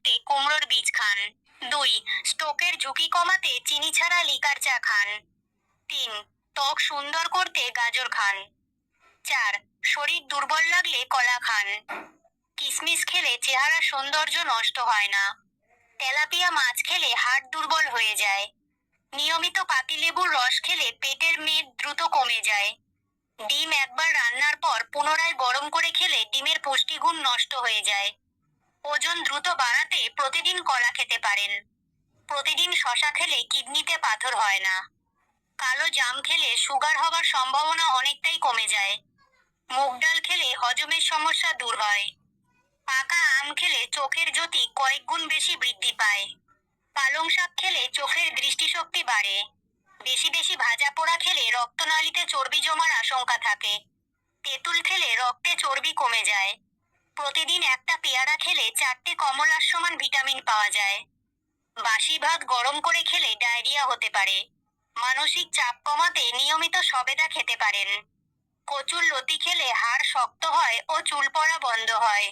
করতে কুমড়োর বীজ খান। 2. স্ট্রোকের ঝুঁকি কমাতে চিনি ছাড়া লিকার চা খান। 3. ত্বক সুন্দর করতে গাজর খান। 4. শরীর দুর্বল লাগলে কলা খান। কিশমিশ খেলে চেহারা সৌন্দর্য নষ্ট হয় না। তেলাপিয়া মাছ খেলে হাড় দুর্বল হয়ে যায়। নিয়মিত পাতিলেবুর রস খেলে পেটের মেদ দ্রুত কমে যায়। ডিম একবার রান্নার পর পুনরায় গরম করে খেলে ডিমের পুষ্টিগুণ নষ্ট হয়ে যায়। ওজন দ্রুত বাড়াতে প্রতিদিন কলা খেতে পারেন। প্রতিদিন শশা খেলে কিডনিতে পাথর হয় না। কালো জাম খেলে সুগার হবার সম্ভাবনা অনেকটাই কমে যায়। মুগ ডাল খেলে হজমের সমস্যা দূর হয়। পাকা আম খেলে চোখের জ্যোতি কয়েক গুণ বেশি বৃদ্ধি পায়। পালং শাক খেলে চোখের দৃষ্টিশক্তি বাড়ে। বেশি বেশি ভাজা পোড়া খেলে রক্তনালীতে চর্বি জমার আশঙ্কা থাকে। তেঁতুল খেলে রক্তে চর্বি কমে যায়। প্রতিদিন একটা পেয়ারা খেলে 4টে কমলার সমান ভিটামিন পাওয়া যায়। বাসি ভাত গরম করে খেলে ডায়রিয়া হতে পারে। মানসিক চাপ কমাতে নিয়মিত সবেদা খেতে পারেন। কচুর লতি খেলে হাড় শক্ত হয় ও চুল পড়া বন্ধ হয়।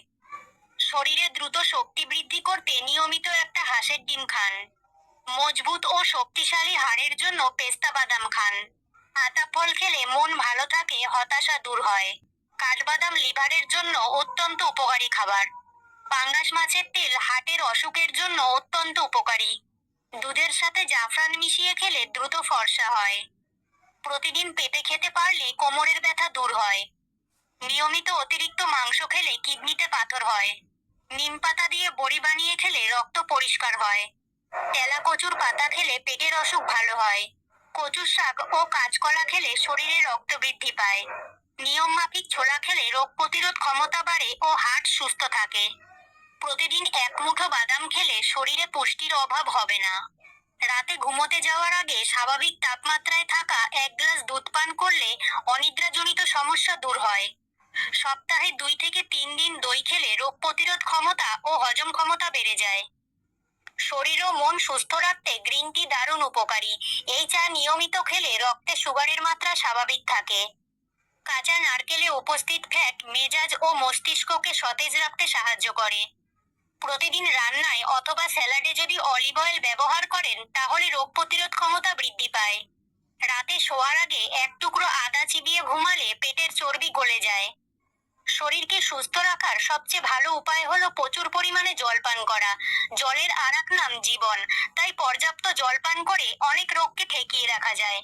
শরীরে দ্রুত শক্তি বৃদ্ধি করতে নিয়মিত একটা হাঁসের ডিম খান। মজবুত ও শক্তিশালী হাড়ের জন্য পেস্তা বাদাম খান। আতা ফল খেলে মন ভালো থাকে, হতাশা দূর হয়। কাঠবাদাম লিভারের জন্য অত্যন্ত উপকারী খাবার। পাঙ্গাস মাছের তেল হার্টের অসুখের জন্য অত্যন্ত উপকারী। দুধের সাথে জাফরান মিশিয়ে খেলে দ্রুত ফর্সা হয়। প্রতিদিন পেঁপে খেতে পারলে কোমরের ব্যথা দূর হয়। নিয়মিত অতিরিক্ত মাংস খেলে কিডনিতে পাথর হয়। নিম পাতা দিয়ে বড়ি বানিয়ে খেলে রক্ত পরিষ্কার হয়। তেলা কচুর পাতা খেলে পেটের অসুখ ভালো হয়। কচুর শাক ও কাঁচকলা খেলে শরীরে রক্ত বৃদ্ধি পায়। নিয়ম মাফিক ছোলা খেলে রোগ প্রতিরোধ ক্ষমতা বাড়ে ও হার্ট সুস্থ থাকে। প্রতিদিন এক মুঠো বাদাম খেলে শরীরে পুষ্টির অভাব হবে না। রাতে ঘুমোতে যাওয়ার আগে স্বাভাবিক তাপমাত্রায় থাকা 1 গ্লাস দুধ পান করলে অনিদ্রাজনিত সমস্যা দূর হয়। সপ্তাহে 2 থেকে 3 দিন দই খেলে রোগ প্রতিরোধ ক্ষমতা ও হজম ক্ষমতা বেড়ে যায়। শরীর ও মন সুস্থ রাখতে গ্রিন টি দারুণ উপকারী। এই চা নিয়মিত খেলে রক্তে সুগারের মাত্রা স্বাভাবিক থাকে। কাঁচা নারকেলে উপস্থিত ফ্যাট মেজাজ ও মস্তিষ্ককে সতেজ রাখতে সাহায্য করে। প্রতিদিন রান্নায় অথবা স্যালাডে যদি অলিভ অয়েল ব্যবহার করেন তাহলে রোগ প্রতিরোধ ক্ষমতা বৃদ্ধি পায়। রাতে শোয়ার আগে এক টুকরো আদা চিবিয়ে ঘুমালে পেটের চর্বি গলে যায়। শরীরকে সুস্থ রাখার সবচেয়ে ভালো উপায় হলো প্রচুর পরিমাণে জল পান করা। জলের আরেক নাম জীবন, তাই পর্যাপ্ত জল পান করে অনেক রোগকে ঠেকিয়ে রাখা যায়।